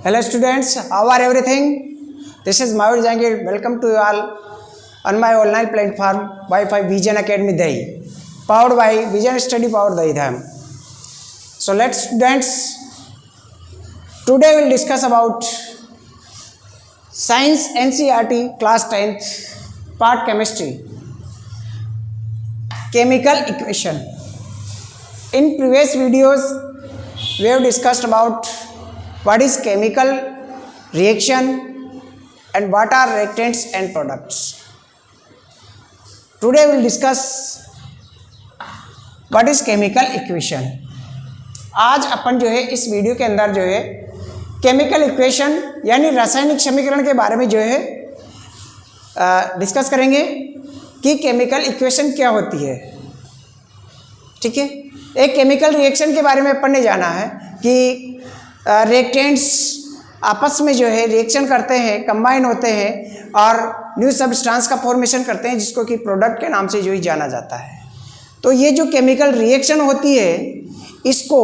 Hello students, how are everything? This is Mayur Jangir. Welcome to you all on my online platform Wi-Fi Vision Academy Dahi, powered by Vision Study Powered Dahi Dham. So let's students, today we'll discuss about Science NCERT class 10th part Chemistry, Chemical Equation. In previous videos we have discussed about what is chemical reaction and what are reactants and products. Today we will discuss what is chemical equation. आज अपन जो है इस video के अंदर जो है chemical equation यानी रासायनिक समीकरण के बारे में जो है डिस्कस करेंगे कि केमिकल इक्वेशन क्या होती है. ठीक है, एक केमिकल रिएक्शन के बारे में अपन ने जाना है कि रिएक्टेंट्स आपस में जो है रिएक्शन करते हैं, कंबाइन होते हैं और न्यू सब्सटेंस का फॉर्मेशन करते हैं जिसको कि प्रोडक्ट के नाम से जो ही जाना जाता है. तो ये जो केमिकल रिएक्शन होती है इसको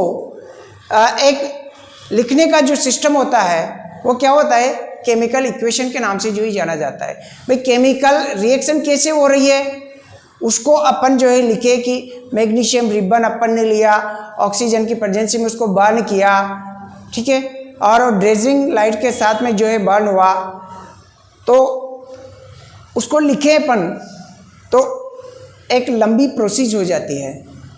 एक लिखने का जो सिस्टम होता है वो क्या होता है, केमिकल इक्वेशन के नाम से जो ही जाना जाता है. भाई केमिकल रिएक्शन कैसे हो रही है उसको अपन जो है लिखे कि मैग्नीशियम रिबन अपन ने लिया, ऑक्सीजन की प्रेजेंसी में उसको बर्न किया, ठीक है, और ड्रेजिंग लाइट के साथ में जो है बर्न हुआ, तो उसको लिखे अपन तो एक लंबी प्रोसेस हो जाती है.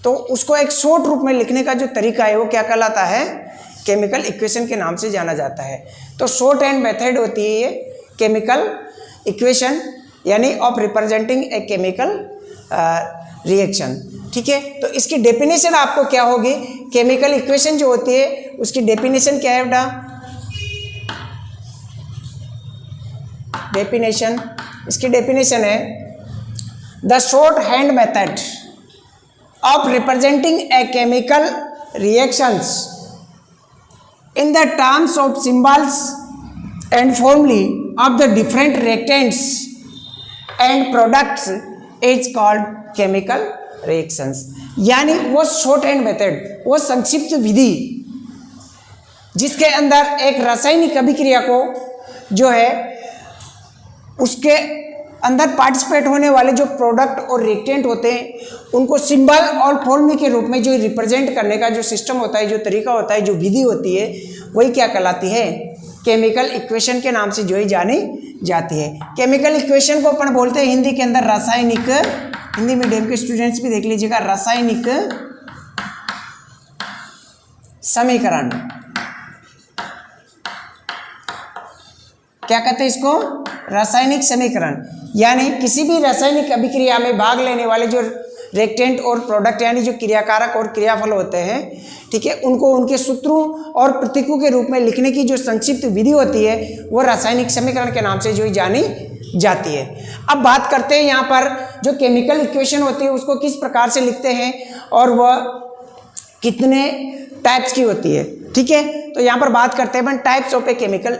तो उसको एक शॉर्ट रूप में लिखने का जो तरीका है वो क्या कहलाता है, केमिकल इक्वेशन के नाम से जाना जाता है. तो शॉर्ट हैंड मेथड होती है ये केमिकल इक्वेशन यानी of representing a chemical reaction. ठीक है, तो इसकी डेफिनेशन आपको क्या होगी, केमिकल इक्वेशन जो होती है उसकी डेफिनेशन क्या है बेटा, डेफिनेशन इसकी डेफिनेशन है the short hand method of representing A chemical reactions in the terms of symbols and formulae of the different reactants and products is called chemical reactions. यानी वो शॉर्ट हैंड मेथड, वो संक्षिप्त विधि जिसके अंदर एक रासायनिक अभिक्रिया को जो है उसके अंदर पार्टिसिपेट होने वाले जो प्रोडक्ट और रिएक्टेंट होते हैं उनको सिंबल और फॉर्मूले के रूप में जो रिप्रेजेंट करने का जो सिस्टम होता है, जो तरीका होता है, जो विधि होती है, वही क्या कहलाती है, केमिकल इक्वेशन के नाम से जो ही जानी जाती है. केमिकल इक्वेशन को अपन बोलते हैं हिंदी के अंदर रासायनिक, हिंदी मीडियम के स्टूडेंट्स भी देख लीजिएगा, रासायनिक समीकरण. क्या कहते हैं इसको, रासायनिक समीकरण. यानी किसी भी रासायनिक अभिक्रिया में भाग लेने वाले जो रिएक्टेंट और प्रोडक्ट यानी जो क्रियाकारक और क्रियाफल होते हैं, ठीक है, उनको उनके सूत्रों और प्रतीकों के रूप में लिखने की जो संक्षिप्त विधि होती है वो रासायनिक समीकरण के नाम से जो ही जानी जाती है. अब बात करते हैं यहाँ पर जो केमिकल इक्वेशन होती है उसको किस प्रकार से लिखते हैं और वह कितने टाइप्स की होती है. ठीक है, तो यहाँ पर बात करते हैं types of a chemical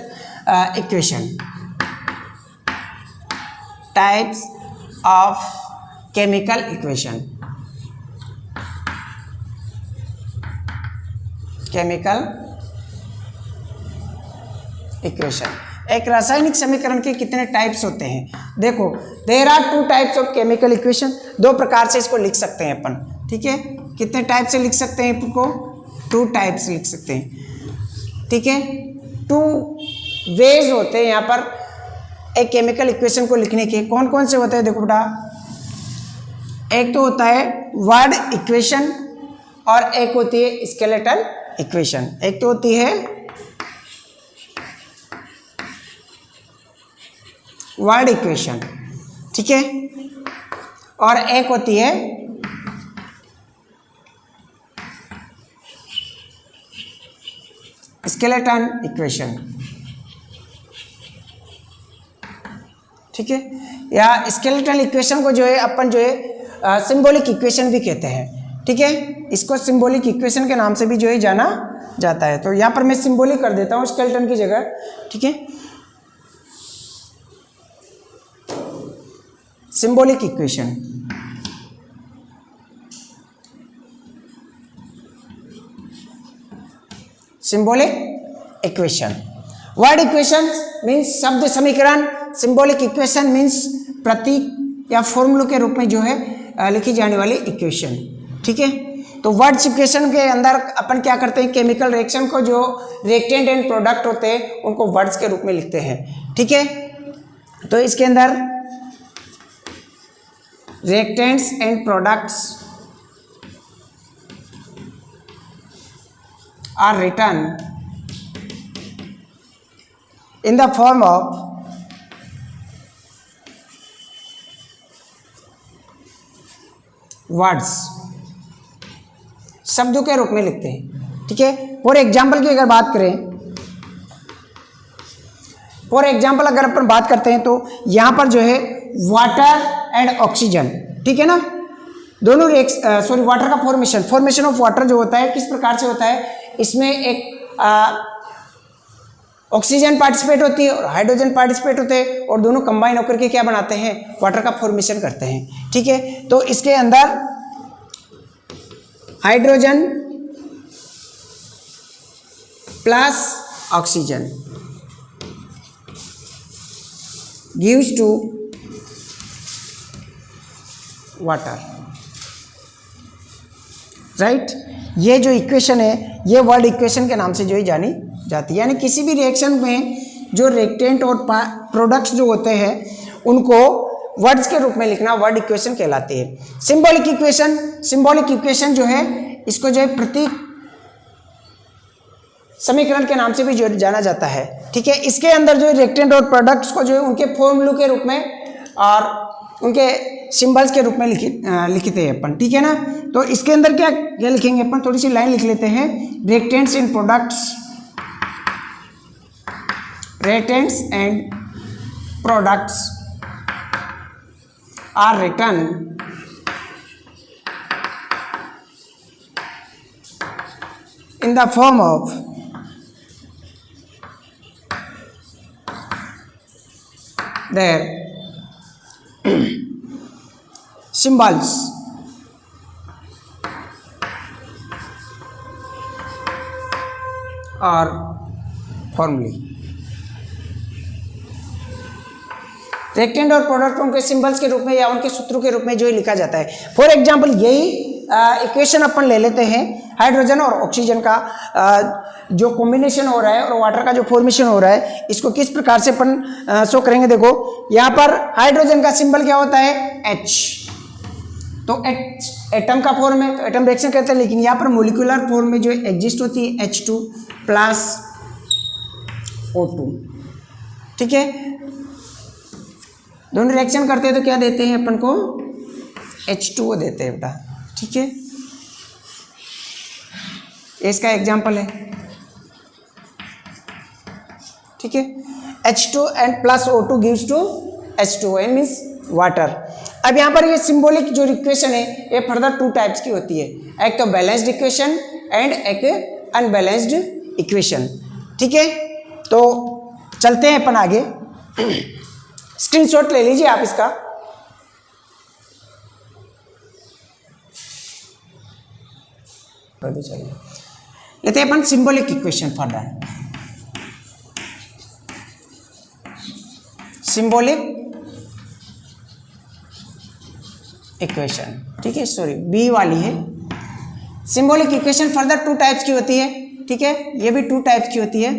equation. Types of chemical equation. Chemical equation, एक रासायनिक समीकरण के कितने टाइप्स होते हैं. देखो, there are two types of chemical equation. दो प्रकार से इसको लिख सकते हैं अपन. ठीक है, कितने टाइप से लिख सकते हैं इसको, टू टाइप्स लिख सकते हैं. ठीक है, टू वेज होते हैं यहाँ पर एक केमिकल इक्वेशन को लिखने के. कौन कौन से होते हैं, देखो बेटा, एक तो होता है वर्ड इक्वेशन और एक होती है स्केलेटल इक्वेशन. एक तो होती है वर्ड इक्वेशन, ठीक है, और एक होती है स्केलेटन इक्वेशन. ठीक है, या स्केलेटल इक्वेशन को जो है अपन जो है सिंबॉलिक इक्वेशन भी कहते हैं. ठीक है, इसको सिंबॉलिक इक्वेशन के नाम से भी जो है जाना जाता है. तो यहाँ पर मैं सिंबॉलिक कर देता हूँ स्केलेटन की जगह. ठीक है, symbolic equation. Symbolic equation. Word equation means शब्द समीकरण, सिंबॉलिक इक्वेशन मीन्स प्रतीक या फॉर्मूलों के रूप में जो है लिखी जाने वाली इक्वेशन। ठीक है, तो वर्ड्स इक्वेशन के अंदर अपन क्या करते हैं, केमिकल रिएक्शन को जो रिएक्टेंट एंड प्रोडक्ट होते हैं उनको वर्ड्स के रूप में लिखते हैं। ठीक है, तो इसके अंदर reactants and products are written in the form of words, शब्दों के रूप में लिखते हैं। ठीक है, फॉर एग्जाम्पल की अगर बात करें, फॉर एग्जाम्पल अगर अपन बात करते हैं तो यहाँ पर जो है वाटर एंड ऑक्सीजन, ठीक है ना, दोनों वाटर का फॉर्मेशन ऑफ वाटर जो होता है किस प्रकार से होता है, इसमें एक ऑक्सीजन पार्टिसिपेट होती है और हाइड्रोजन पार्टिसिपेट होते हैं और दोनों कंबाइन होकर के क्या बनाते हैं, वाटर का फॉर्मेशन करते हैं। ठीक है, तो इसके अंदर hydrogen plus oxygen gives to water, right. ये जो इक्वेशन है ये वर्ड इक्वेशन के नाम से जो है जानी जाती है। यानी किसी भी रिएक्शन में जो रिएक्टेंट और प्रोडक्ट्स जो होते हैं उनको वर्ड्स के रूप में लिखना वर्ड इक्वेशन कहलाती है। सिंबॉलिक इक्वेशन जो है इसको जो है प्रतीक समीकरण के नाम से भी जो जाना जाता है। ठीक है, इसके अंदर जो रिएक्टेंट और प्रोडक्ट्स को जो है उनके फॉर्मूलों के रूप में और उनके सिंबल्स के रूप में लिखते हैं अपन। ठीक है ना, तो इसके अंदर क्या क्या लिखेंगे अपन, थोड़ी सी लाइन लिख लेते हैं। Reactants in products, reactants and products are written in the form of their symbols or formulae। Reactant और प्रोडक्ट उनके सिंबल्स के रूप में या उनके सूत्रों के रूप में जो है लिखा जाता है। फॉर एग्जांपल यही इक्वेशन अपन ले लेते हैं, हाइड्रोजन और ऑक्सीजन का जो कॉम्बिनेशन हो रहा है और वाटर का जो फॉर्मेशन हो रहा है, इसको किस प्रकार से अपन शो करेंगे। देखो यहाँ पर हाइड्रोजन का सिंबल क्या होता है, H, तो एटम का फॉर्म है तो एटम रिएक्शन करते हैं, लेकिन यहाँ पर मोलिकुलर फॉर्म में जो एग्जिस्ट होती है H2 प्लस O2। ठीक है, दोनों रिएक्शन करते हैं तो क्या देते हैं अपन को, H2O देते हैं बेटा। ठीक है, इसका एग्जाम्पल है। ठीक है, H2 and plus O2 gives to H2O means water. अब यहाँ पर ये सिंबॉलिक जो इक्वेशन है ये फर्दर टू टाइप्स की होती है, एक तो बैलेंस्ड इक्वेशन एंड एक अनबैलेंस्ड इक्वेशन। ठीक है, तो चलते हैं अपन आगे। स्क्रीनशॉट ले लीजिए आप इसका। लेते हैं अपन symbolic equation further. Symbolic equation, ठीक है, सॉरी बी वाली है। Symbolic equation further two types की होती है। ठीक है, ये भी टू टाइप्स की होती है।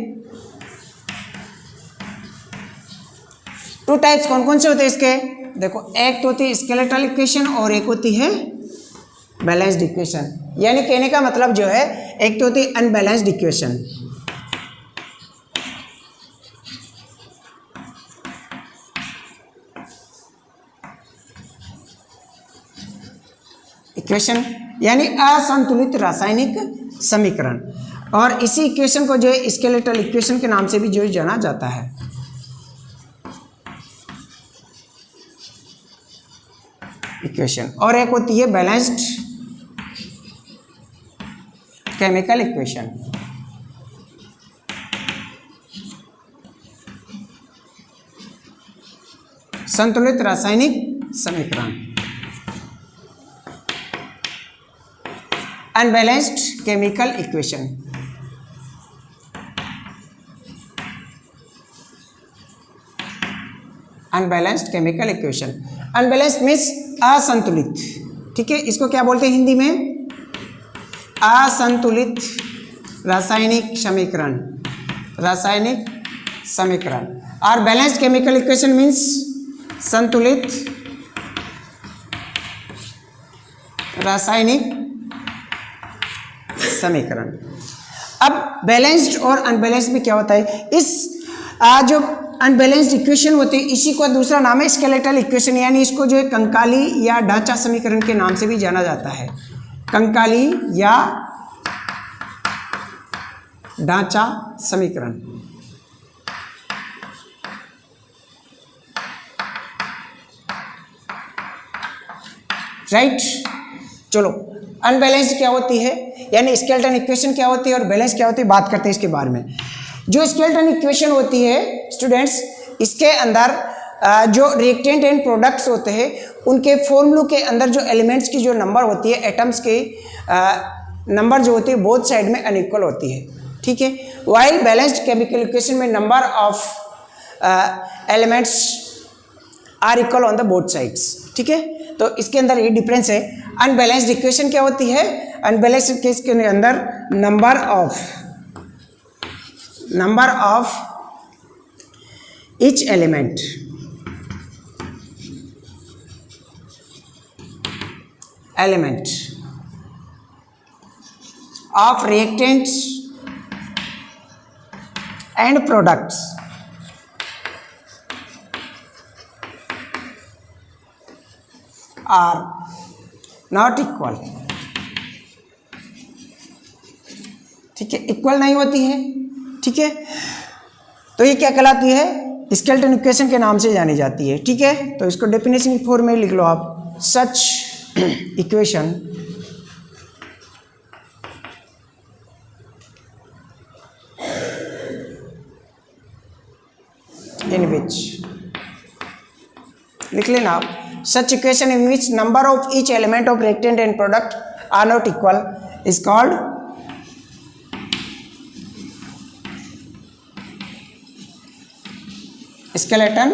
टू टाइप्स कौन कौन से होते हैं इसके, देखो एक तो होती है स्केलेटल इक्वेशन और एक होती है बैलेंस्ड इक्वेशन। यानी कहने का मतलब जो है एक तो होती है अनबैलेंस्ड इक्वेशन, यानी असंतुलित रासायनिक समीकरण, और इसी इक्वेशन को जो है स्केलेटल इक्वेशन के नाम से भी जो है जाना जाता है। इक्वेशन और एक होती है बैलेंस्ड केमिकल इक्वेशन। संतुलित रासायनिक समीकरण, unbalanced chemical equation. Unbalanced chemical equation. Unbalanced means असंतुलित, ठीक है, इसको क्या बोलते हैं हिंदी में? असंतुलित रासायनिक समीकरण, रासायनिक समीकरण। और बैलेंस्ड केमिकल इक्वेशन मीन्स संतुलित रासायनिक समीकरण। अब बैलेंस्ड और अनबैलेंस्ड में क्या होता है? इस जो अनबैलेंस्ड इक्वेशन होती है इसी को दूसरा नाम है स्केलेटल इक्वेशन, यानी इसको जो है कंकाली या ढांचा समीकरण के नाम से भी जाना जाता है। कंकाली या ढांचा समीकरण। राइट, चलो अनबैलेंस्ड क्या होती है, यानी स्केलेटन इक्वेशन क्या होती है और बैलेंस क्या होती है, बात करते हैं इसके बारे में। जो स्केलेटन इक्वेशन होती है स्टूडेंट्स, इसके अंदर जो रिएक्टेंट एंड प्रोडक्ट्स होते हैं उनके फॉर्मूलों के अंदर जो एलिमेंट्स की जो नंबर होती है, एटम्स के नंबर जो होती है बोथ साइड में अनइक्वल होती है, ठीक है। वाइल बैलेंस्ड केमिकल इक्वेशन में number of elements are equal on the both sides, ठीक है। तो इसके अंदर ये डिफरेंस है। अनबैलेंस्ड इक्वेशन क्या होती है? अनबैलेंस्ड केस के अंदर number of each element of reactants and products are not equal, ठीक है, इक्वल नहीं होती है, ठीक है। तो ये क्या कहलाती है? स्केलेटन इक्वेशन के नाम से जानी जाती है, ठीक है। तो इसको डेफिनेशन की फॉर्म में लिख लो आप। सच इक्वेशन इन विच, लिख लेना आप, such equation in which number of each element of reactant and product are not equal is called skeleton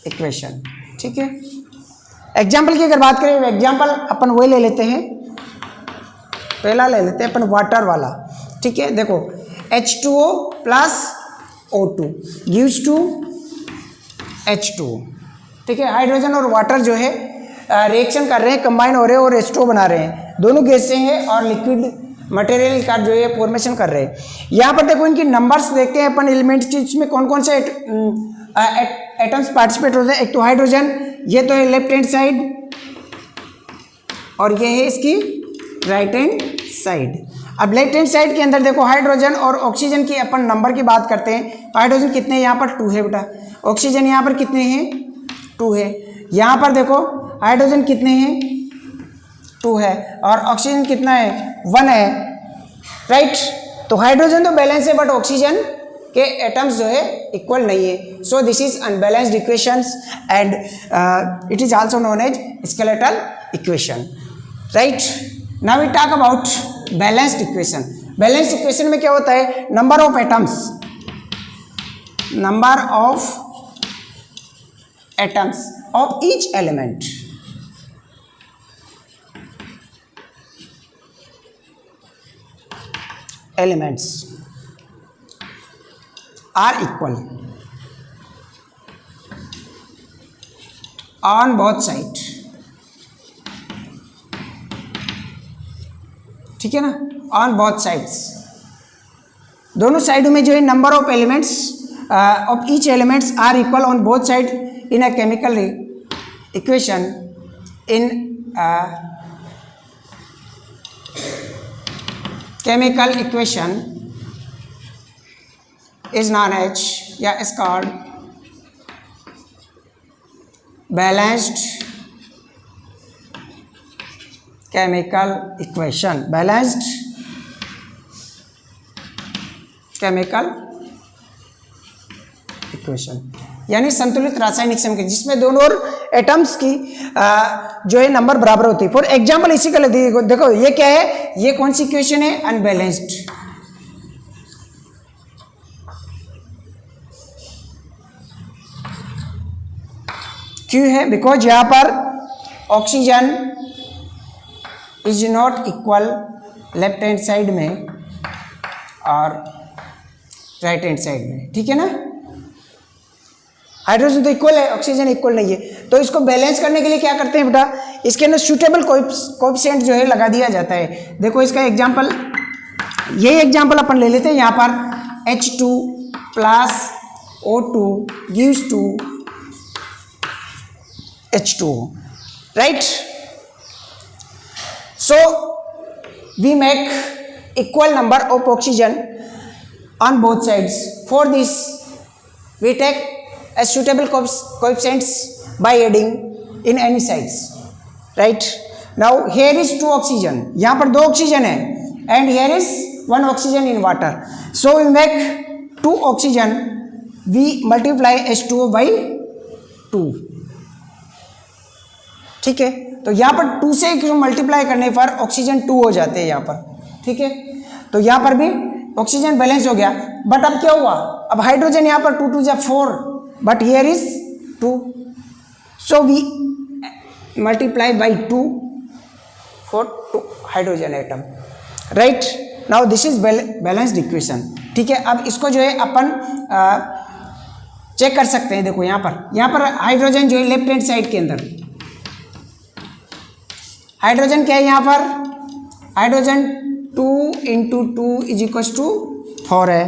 equation, ठीक है। एग्जाम्पल की अगर बात करें, एग्जाम्पल अपन वही ले लेते हैं, पहला ले लेते हैं अपन वाटर वाला, ठीक है। देखो H2O plus O2 gives to H2O, ठीक है। हाइड्रोजन और वाटर जो है रिएक्शन कर रहे हैं, कंबाइन हो रहे हैं और H2O बना रहे हैं, दोनों गैसें हैं और लिक्विड मटेरियल का जो है फॉर्मेशन कर रहे हैं। यहाँ पर देखो इनकी नंबर्स देखते हैं अपन एलिमेंट्स की, इसमें कौन कौन से एटम्स पार्टिसिपेट होते हैं। एक तो हाइड्रोजन, ये तो है लेफ्ट हैंड साइड और ये है इसकी राइट हैंड साइड। अब लेफ्ट हैंड साइड के अंदर देखो हाइड्रोजन और ऑक्सीजन की अपन नंबर की बात करते हैं। तो हाइड्रोजन कितने हैं? यहाँ पर 2 है बेटा। ऑक्सीजन यहाँ पर कितने हैं? 2 है। यहाँ पर देखो हाइड्रोजन कितने हैं? 2 है और ऑक्सीजन कितना है? 1 है, राइट। तो हाइड्रोजन तो बैलेंस है बट ऑक्सीजन के एटम्स जो है इक्वल नहीं है। So this is unbalanced equations and it is also known as skeletal equation, right. Now we talk about balanced equation. Balanced equation में क्या होता है? Number of atoms of each element are equal on both sides, ठीक है ना, on both sides, दोनों साइडों में जो है number of elements of each elements are equal on both side in a chemical equation in chemical equation is known as is called balanced chemical equation. Balanced chemical equation यानी संतुलित रासायनिक समीकरण जिसमें दोनों एटम्स की जो है नंबर बराबर होती है। फॉर एग्जाम्पल इसी का देखो ये क्या है? ये कौन सी इक्वेशन है? अनबैलेंस्ड। क्यों है? बिकॉज यहाँ पर oxygen is not equal left hand side में और राइट हैंड साइड में, ठीक है ना। हाइड्रोजन तो इक्वल है, ऑक्सीजन इक्वल नहीं है। तो इसको बैलेंस करने के लिए क्या करते हैं बेटा, इसके अंदर सूटेबल कोएफिशिएंट जो है लगा दिया जाता है। देखो इसका एग्जांपल, ये एग्जांपल अपन ले लेते हैं। यहाँ पर H2 plus O2 gives to H2O, right? So we make equal number of oxygen on both sides. For this we take a suitable coefficients by adding in any sides, right? Now here is 2 oxygen, यहाँ पर 2 oxygen है, and here is 1 oxygen in water. So we make 2 oxygen, we multiply H2O by 2, ठीक है। तो यहाँ पर 2 से multiply करने पर ऑक्सीजन 2 हो जाते हैं यहाँ पर, ठीक है। तो यहाँ पर भी ऑक्सीजन बैलेंस हो गया। बट अब क्या हुआ, अब हाइड्रोजन यहाँ पर 2 2 जा 4, but here is 2, so we multiply by 2 for 2 hydrogen atom, right. Now this is balanced equation, ठीक है। अब इसको जो है अपन चेक कर सकते हैं। देखो यहाँ पर हाइड्रोजन जो है लेफ्ट हैंड साइड के अंदर हाइड्रोजन क्या है, यहाँ पर hydrogen 2 into 2 is equal to 4 है,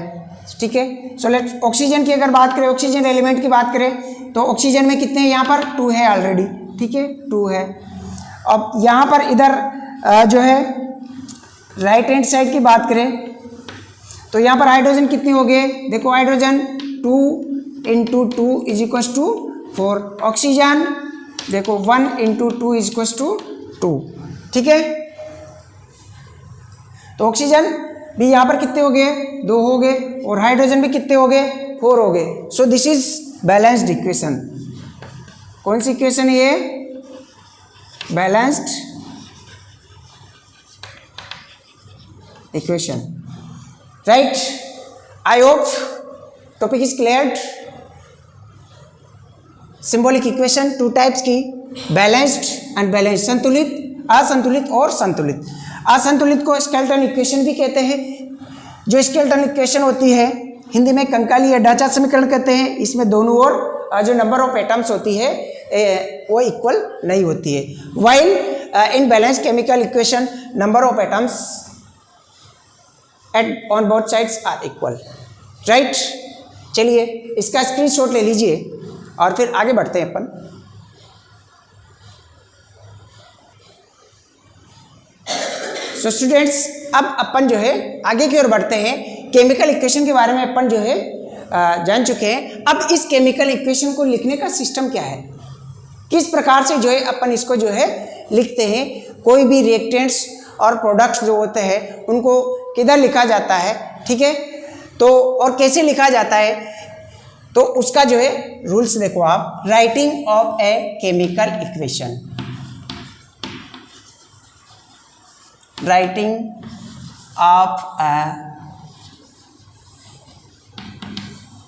ठीक है। सो लेट ऑक्सीजन की अगर बात करें, ऑक्सीजन एलिमेंट की बात करें, तो ऑक्सीजन में कितने हैं, यहाँ पर 2 है ऑलरेडी, ठीक है, 2 है। अब यहाँ पर इधर जो है राइट हैंड साइड की बात करें, तो यहाँ पर हाइड्रोजन कितने हो गए, देखो hydrogen 2 into 2 is equal to 4, oxygen देखो 1 इंटू 2 इज इक्वल टू 2, ठीक है। तो ऑक्सीजन भी यहाँ पर कितने हो गए, 2 हो गए, और हाइड्रोजन भी कितने हो गए, 4 हो गए। सो दिस इज बैलेंस्ड इक्वेशन। कौन सी इक्वेशन है ये, balanced equation, right. I hope topic is cleared. Symbolic equation 2 types की, बैलेंस्ड एंड बैलेंस्ड, संतुलित, असंतुलित और संतुलित। असंतुलित को स्केलेटन इक्वेशन भी कहते हैं। जो स्केलेटन इक्वेशन होती है हिंदी में कंकाली या ढांचा समीकरण कहते हैं। इसमें दोनों ओर जो नंबर ऑफ एटम्स होती है वो इक्वल नहीं होती है। While in balance chemical equation number of atoms at on both sides are equal, right. चलिए इसका स्क्रीनशॉट ले लीजिए और फिर आगे बढ़ते हैं अपन। सो स्टूडेंट्स, अब अपन जो है आगे की ओर बढ़ते हैं। केमिकल इक्वेशन के बारे में अपन जो है जान चुके हैं। अब इस केमिकल इक्वेशन को लिखने का सिस्टम क्या है, किस प्रकार से जो है अपन इसको जो है लिखते हैं। कोई भी रिएक्टेंट्स और प्रोडक्ट्स जो होते हैं उनको किधर लिखा जाता है, ठीक है, तो और कैसे लिखा जाता है, तो उसका जो है रूल्स देखो आप। Writing of a chemical equation, writing of a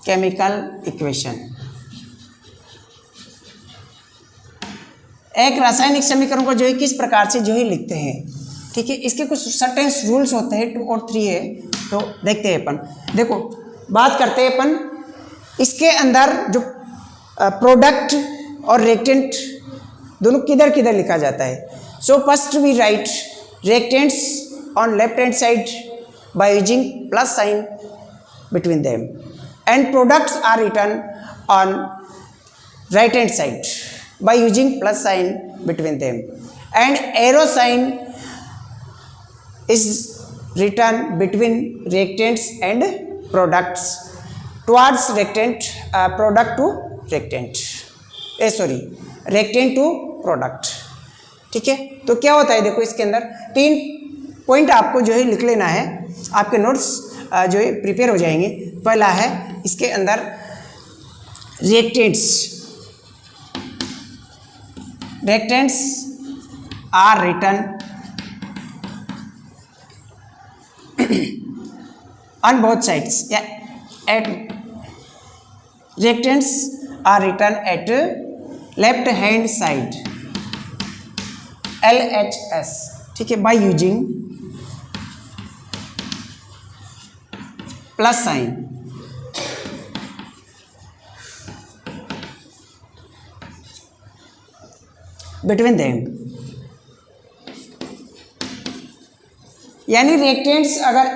chemical equation, एक रासायनिक समीकरण को जो है किस प्रकार से जो है लिखते हैं, ठीक है। इसके कुछ सर्टेन रूल्स होते हैं, 2 और 3 है, तो देखते हैं अपन। देखो बात करते हैं अपन इसके अंदर जो प्रोडक्ट और रिएक्टेंट दोनों किधर किधर लिखा जाता है। So first we write reactants on left hand side by using plus sign between them, and products are written on right hand side by using plus sign between them, and arrow sign is written between reactants and products towards reactant, product to reactant, reactant to product, ठीक है। तो क्या होता है, देखो इसके अंदर 3 point आपको जो है लिख लेना है, आपके नोट्स जो है प्रिपेयर हो जाएंगे। पहला है इसके अंदर reactants are written on both sides, या at reactants are written at left hand side LHS, ठीक है, by using plus sign between them, यानी रिएक्टेंट्स अगर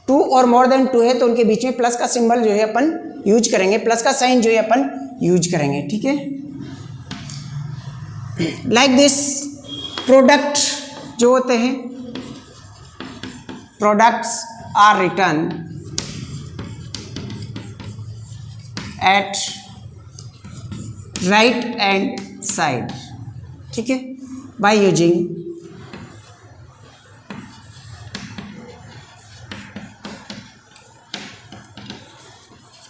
2 और मोर देन 2 है तो उनके बीच में प्लस का सिंबल जो है अपन यूज करेंगे, प्लस का साइन जो है अपन यूज करेंगे, ठीक है। लाइक दिस प्रोडक्ट जो होते हैं, products are return at right hand side, ठीक है, by using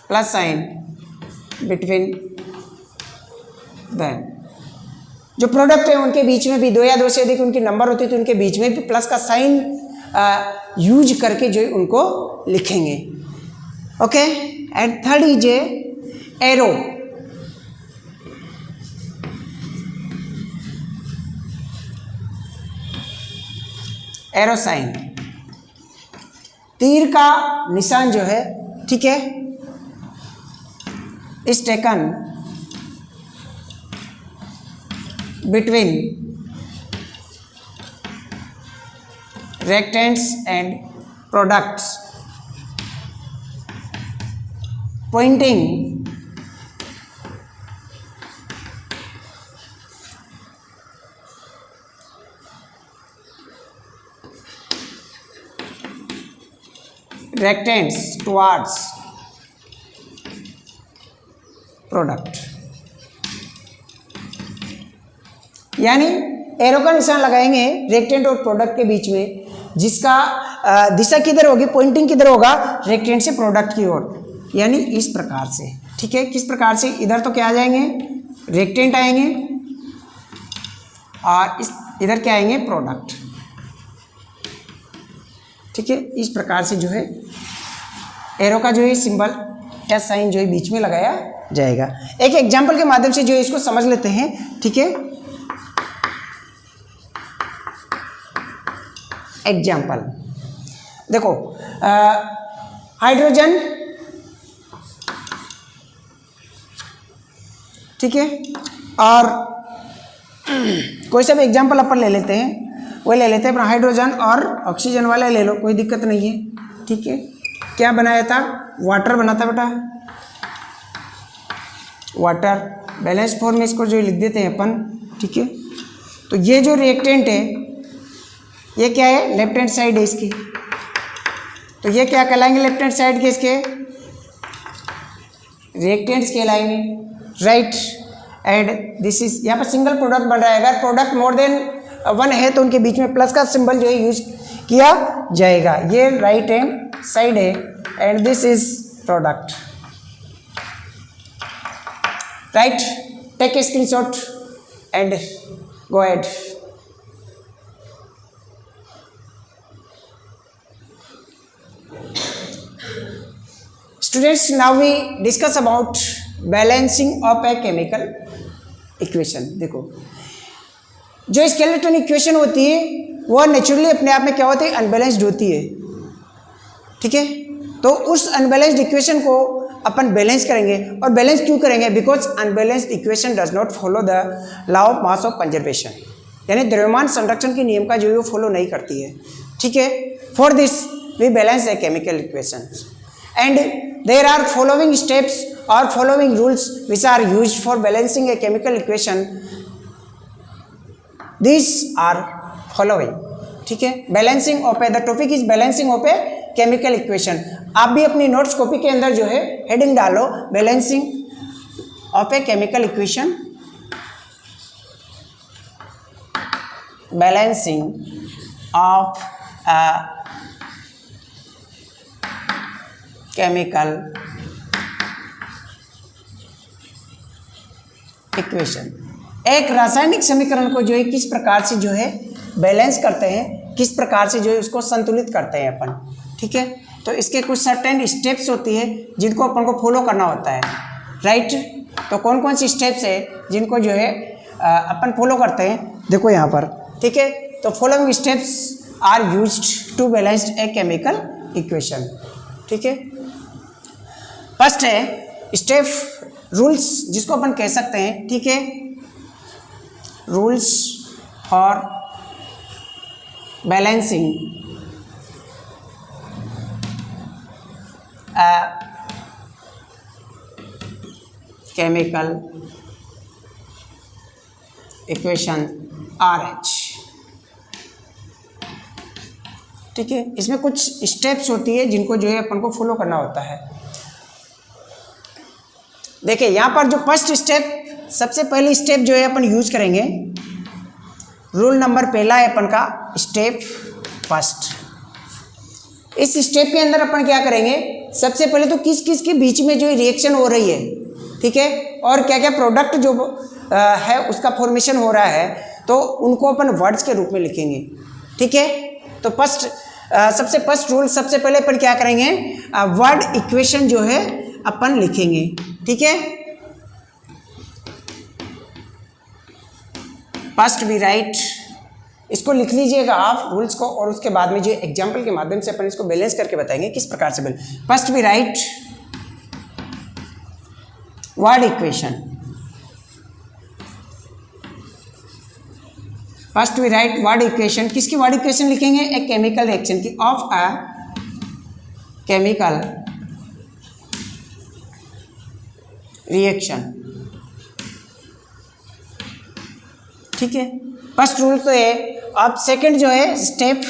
plus sign between them. जो प्रोडक्ट है उनके बीच में भी 2 या 2 से अधिक उनकी नंबर होती है तो उनके बीच में भी प्लस का साइन यूज करके जो है उनको लिखेंगे, okay. And third is arrow, arrow sign, तीर का निशान जो है, ठीक है, is taken between reactants and products pointing rectangles towards product, यानी एरो का निशान लगाएंगे रेक्टेंट और प्रोडक्ट के बीच में, जिसका दिशा किधर होगी, पॉइंटिंग किधर होगा, रेक्टेंट से प्रोडक्ट की ओर, यानी इस प्रकार से, ठीक है। किस प्रकार से, इधर तो क्या आ जाएंगे, रेक्टेंट आएंगे और इधर क्या आएंगे, प्रोडक्ट, ठीक है। इस प्रकार से जो है एरो का जो है सिंबल या साइन जो है बीच में लगाया जाएगा। एक एग्जांपल के माध्यम से जो है इसको समझ लेते हैं, ठीक है। एग्जाम्पल देखो, हाइड्रोजन, ठीक है, और कोई सा भी एग्जाम्पल अपन ले लेते हैं, वही ले लेते हैं अपना हाइड्रोजन और ऑक्सीजन वाला ले लो, कोई दिक्कत नहीं है, ठीक है। क्या बनाया था, वाटर बना था बेटा, वाटर, बैलेंस फॉर्म में इसको जो लिख देते हैं अपन, ठीक है। तो ये जो रिएक्टेंट है ये क्या है, लेफ्ट हैंड साइड है इसकी, तो ये क्या कहलाएंगे, लेफ्ट हैंड साइड के इसके रिएक्टेंट्स कहलाएंगे, राइट। एंड दिस इज, यहाँ पर सिंगल प्रोडक्ट बन रहा है, अगर प्रोडक्ट मोर देन 1 है तो उनके बीच में प्लस का सिंबल जो है यूज किया जाएगा। ये राइट हैंड साइड है and this is product, right. Take a screenshot and go ahead. Students, now we discuss about balancing of a chemical equation। देखो, जो स्केलेटन इक्वेशन होती है वो नेचुरली अपने आप में क्या होती है, अनबैलेंस्ड होती है, ठीक है। तो उस अनबैलेंस्ड इक्वेशन को अपन बैलेंस करेंगे, और बैलेंस क्यों करेंगे, because unbalanced equation does not follow the law of mass of conservation, यानी द्रव्यमान संरक्षण के नियम का जो है वो फॉलो नहीं करती है, ठीक है। For this we balance a chemical equation and there are following steps or following rules which are used for balancing a chemical equation। these are following, ठीक है। Balancing of A, the topic is balancing of a chemical equation. आप भी अपनी notes copy के अंदर जो है heading डालो, balancing of a chemical equation, balancing of a chemical equation. एक रासायनिक समीकरण को जो है किस प्रकार से जो है बैलेंस करते हैं, किस प्रकार से जो है उसको संतुलित करते हैं अपन, ठीक है। तो इसके कुछ सर्टेन स्टेप्स होती है जिनको अपन को फॉलो करना होता है, राइट। तो कौन कौन सी स्टेप्स है जिनको जो है अपन फॉलो करते हैं, देखो यहाँ पर, ठीक है। तो following steps are used to balance a chemical equation, ठीक है। फर्स्ट है स्टेप रूल्स, जिसको अपन कह सकते हैं, ठीक है, rules for balancing chemical equation RH, ठीक है। इसमें कुछ स्टेप्स होती है जिनको जो है अपन को फॉलो करना होता है। देखिए यहाँ पर जो फर्स्ट स्टेप, सबसे पहली स्टेप जो है अपन यूज करेंगे, रूल नंबर पहला है अपन का स्टेप फर्स्ट। इस स्टेप के अंदर अपन क्या करेंगे, सबसे पहले तो किस किस के बीच में जो रिएक्शन हो रही है, ठीक है, और क्या क्या प्रोडक्ट जो है उसका फॉर्मेशन हो रहा है, तो उनको अपन वर्ड्स के रूप में लिखेंगे, ठीक है। तो सबसे फर्स्ट रूल, सबसे पहले अपन क्या करेंगे, वर्ड इक्वेशन जो है अपन लिखेंगे, ठीक है। फर्स्ट वी राइट, इसको लिख लीजिएगा आप रूल्स को, और उसके बाद में जो एग्जाम्पल के माध्यम से अपन इसको बैलेंस करके बताएंगे किस प्रकार से balance. First we write word equation, first we write word equation, किसकी वर्ड इक्वेशन लिखेंगे, एक केमिकल रिएक्शन की, ऑफ अ केमिकल रिएक्शन, ठीक है। फर्स्ट रूल तो है। अब सेकंड जो है स्टेप,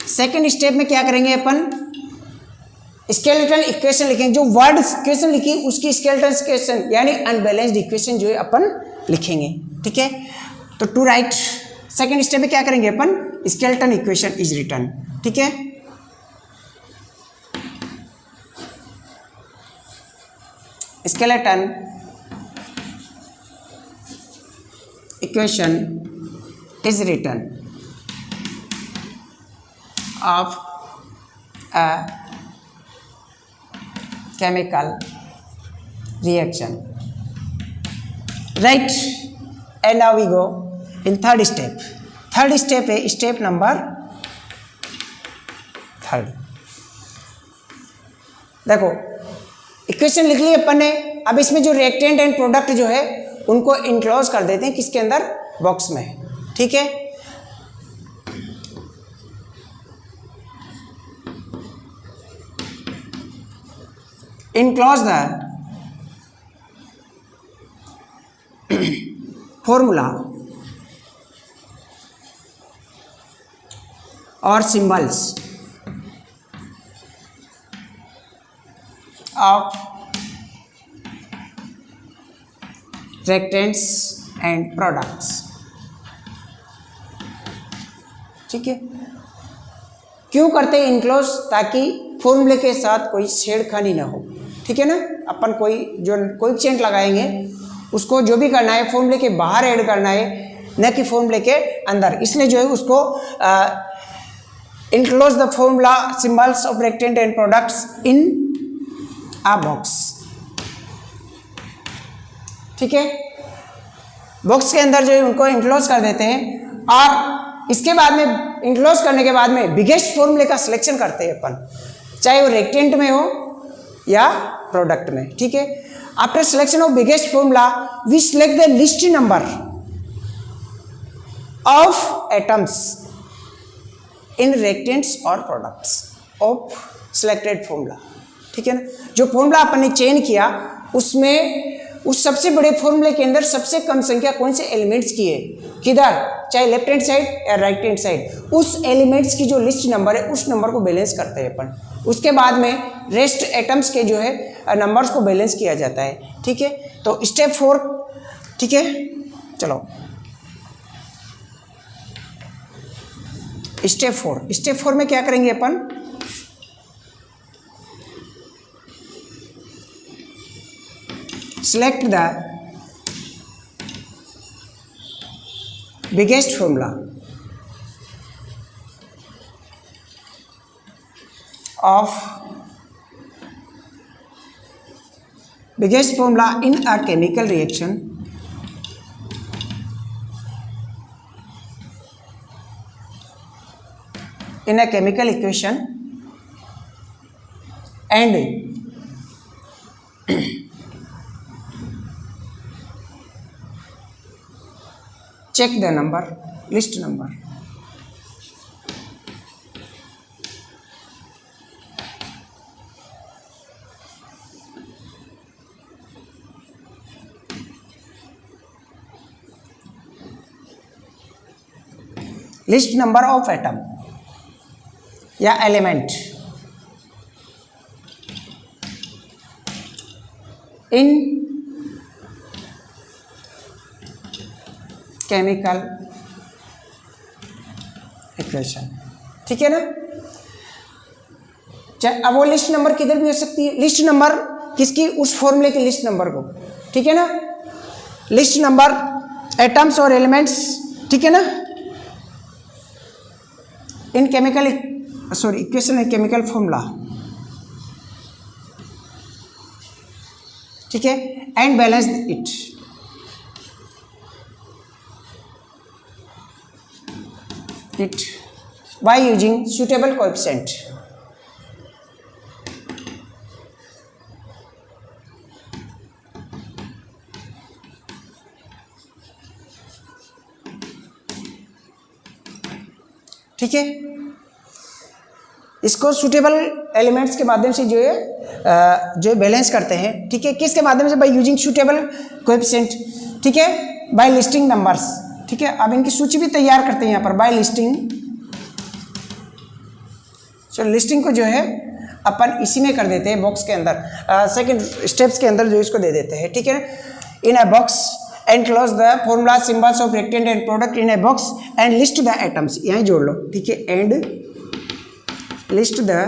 सेकंड स्टेप में क्या करेंगे अपन, स्केलेटन इक्वेशन लिखेंगे। जो वर्ड इक्वेशन लिखी उसकी स्केलेटन इक्वेशन यानी अनबैलेंस्ड इक्वेशन जो है अपन लिखेंगे, ठीक है। तो टू राइट, सेकंड स्टेप में क्या करेंगे अपन, स्केलेटन इक्वेशन इज रिटन, ठीक है। Skeleton equation is written of a chemical reaction, right. And now we go in third step. Third step है स्टेप नंबर थर्ड। देखो इक्वेशन लिख ली अपन ने, अब इसमें जो रिएक्टेंट एंड प्रोडक्ट जो है उनको इनक्लोज कर देते हैं किसके अंदर, बॉक्स में, ठीक है। इनक्लोज द फॉर्मूला और symbols of reactants and products, ठीक है। क्यों करते हैं इनक्लोज, ताकि फॉर्मूले के साथ कोई छेड़खानी ना हो, ठीक है ना। अपन कोई चेंट लगाएंगे उसको जो भी करना है फॉर्मूले के बाहर ऐड करना है, न कि फॉर्मूले के अंदर, इसलिए जो है उसको enclose the formula symbols of reactant and products in a box, ठीक है। बॉक्स के अंदर जो है उनको इनक्लोज कर देते हैं, और इसके बाद में इनक्लोज करने के बाद में बिगेस्ट फॉर्मूले का सिलेक्शन करते हैं अपन, चाहे वो रिएक्टेंट में हो या प्रोडक्ट में, ठीक है। After selection of biggest formula we select the list number of atoms in reactants और प्रोडक्ट्स ऑफ सिलेक्टेड फॉर्मूला, ठीक है ना। जो फॉर्मूला अपन ने चेंज किया उसमें उस सबसे बड़े फॉर्मूले के अंदर सबसे कम संख्या कौन से एलिमेंट्स की है, किधर, चाहे लेफ्ट हैंड साइड या राइट हैंड साइड, उस एलिमेंट्स की जो लिस्ट नंबर है उस नंबर को बैलेंस करते हैं अपन। उसके बाद में रेस्ट एटम्स के जो है नंबर्स को बैलेंस किया जाता है, ठीक है। तो स्टेप 4, ठीक है। चलो स्टेप 4 में क्या करेंगे अपन, select the biggest formula of biggest formula in a chemical reaction in a chemical equation and check the number, list number. List number of atom या एलिमेंट इन केमिकल इक्वेशन, ठीक है ना। चाहे अब वो लिस्ट नंबर किधर भी हो सकती है, लिस्ट नंबर किसकी, उस फॉर्मूले की लिस्ट नंबर को, ठीक है ना। लिस्ट नंबर एटम्स और एलिमेंट्स, ठीक है ना, इन केमिकल इक्वेशन है केमिकल फॉर्मूला, ठीक है, and balance it by using suitable coefficient. ठीक है, इसको सूटेबल एलिमेंट्स के माध्यम से जो बैलेंस करते हैं, ठीक है, किसके माध्यम से, बाय यूजिंग सूटेबल कोएफिशिएंट, ठीक है, बाय लिस्टिंग नंबर्स, ठीक है। अब इनकी सूची भी तैयार करते हैं यहाँ पर बाय लिस्टिंग। लिस्टिंग को जो है अपन इसी में कर देते हैं बॉक्स के अंदर, सेकंड स्टेप्स के अंदर जो इसको दे देते हैं, ठीक है। In a box enclose the formula symbols of reactant and product in a box and list the atoms, यहीं जोड़ लो, ठीक है, and list the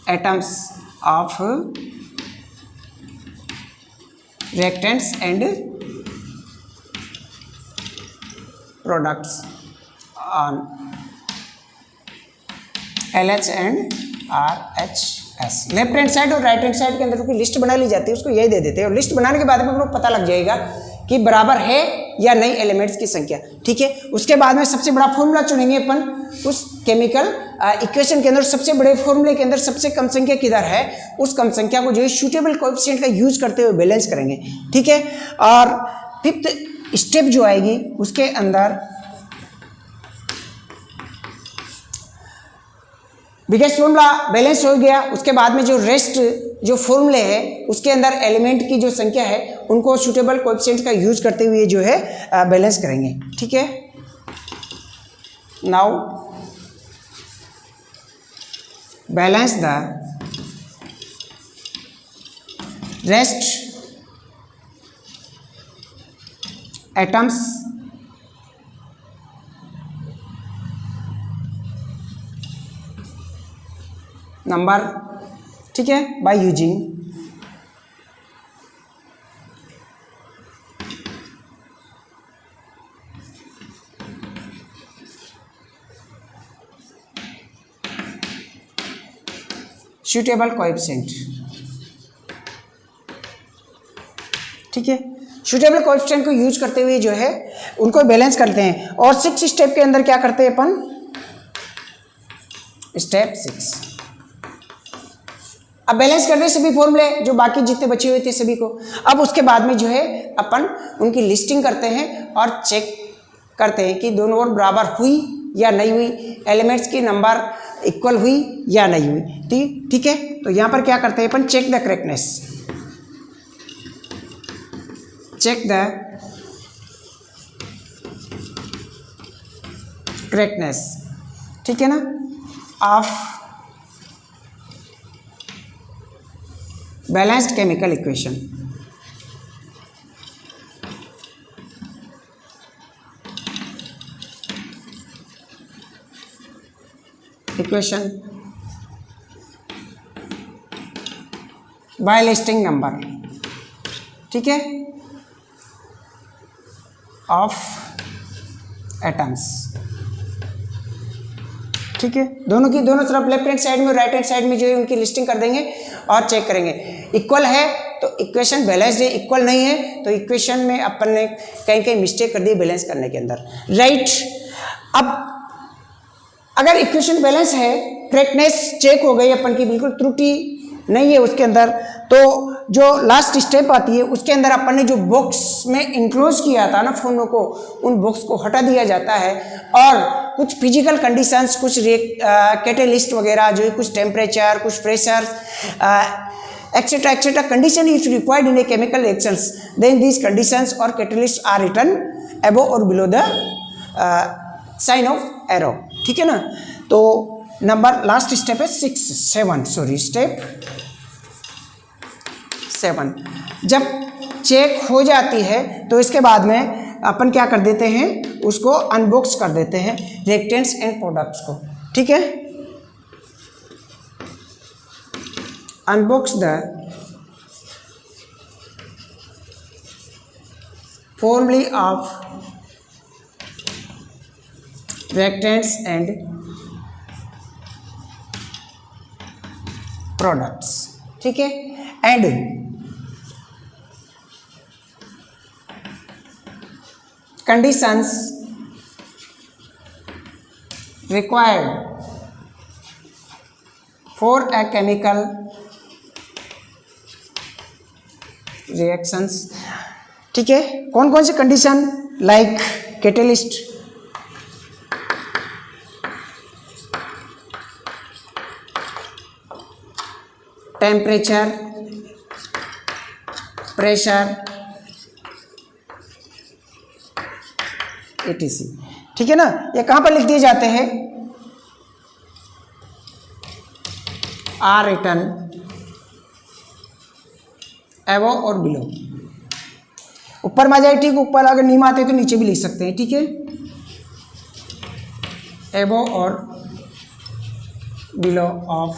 atoms of reactants and products on LH and RH। Left hand side और right hand side के अंदर की list बना ली जाती है, उसको यही दे देते हैं, और लिस्ट बनाने के बाद में लोग पता लग जाएगा कि बराबर है या नहीं एलिमेंट्स की संख्या, ठीक है। उसके बाद में सबसे बड़ा फॉर्मूला चुनेंगे अपन, उस केमिकल इक्वेशन के अंदर सबसे बड़े फॉर्मूले के अंदर सबसे कम संख्या किधर है, उस कम संख्या को जो है सूटेबल कोएफिशिएंट का यूज करते हुए बैलेंस करेंगे, ठीक है। और फिफ्थ स्टेप जो आएगी उसके अंदर बिगेस्ट फॉर्मूला बैलेंस हो गया, उसके बाद में जो रेस्ट जो फॉर्मूले है उसके अंदर एलिमेंट की जो संख्या है उनको सूटेबल कोएफिशिएंट का यूज करते हुए जो है बैलेंस करेंगे, ठीक है। Now balance the rest atoms number, ठीक है, बाय यूजिंग सूटेबल कोएफिशिएंट, ठीक है। सूटेबल कोएफिशिएंट को यूज करते हुए जो है उनको बैलेंस करते हैं। और 6 स्टेप के अंदर क्या करते हैं अपन, स्टेप 6, अब बैलेंस करते हैं सभी फॉर्मूले जो बाकी जितने बचे हुए थे सभी को। अब उसके बाद में जो है अपन उनकी लिस्टिंग करते हैं और चेक करते हैं कि दोनों ओर बराबर हुई या नहीं हुई, एलिमेंट्स की नंबर इक्वल हुई या नहीं हुई, ठीक है। तो यहाँ पर क्या करते हैं अपन, check the correctness, check the correctness, ठीक है ना, of balanced chemical equation. Equation by listing number, ठीक है, ऑफ एटम्स, ठीक है। दोनों तरफ लेफ्ट हैंड साइड में राइट हैंड साइड में जो है उनकी लिस्टिंग कर देंगे। और चेक करेंगे। इक्वल है तो इक्वेशन बैलेंस्ड है, इक्वल नहीं है तो इक्वेशन में अपन ने कहीं कहीं मिस्टेक कर दी बैलेंस करने के अंदर, राइट। अब अगर इक्वेशन बैलेंस है, करेक्टनेस चेक हो गई अपन की, बिल्कुल त्रुटि नहीं है उसके अंदर, तो जो लास्ट स्टेप आती है उसके अंदर अपन ने जो बॉक्स में इंक्लोज किया था ना फोनों को, उन बॉक्स को हटा दिया जाता है और कुछ फिजिकल कंडीशंस, कुछ कैटेलिस्ट वगैरह जो कुछ टेम्परेचर, कुछ pressure etcetera etcetera condition is required in a chemical reactions, then these conditions और कैटेलिस्ट आर रिटन अबव और below the sign of arrow, ठीक है ना। तो नंबर लास्ट स्टेप है स्टेप 7। जब चेक हो जाती है तो इसके बाद में अपन क्या कर देते हैं, उसको अनबॉक्स कर देते हैं रिएक्टेंट्स एंड प्रोडक्ट्स को, ठीक है। Unbox the formulae of reactants and products, ठीक है। And conditions required for a chemical reactions, ठीक है। कौन कौन सी condition, like catalyst, temperature, pressure, etc, ठीक है ना। ये कहाँ पर लिख दिए जाते हैं, आर रिटन एवो और बिलो। ऊपर में आ जाए, ठीक, ऊपर अगर नहीं आते तो नीचे भी लिख सकते हैं, ठीक है। एवो और बिलो ऑफ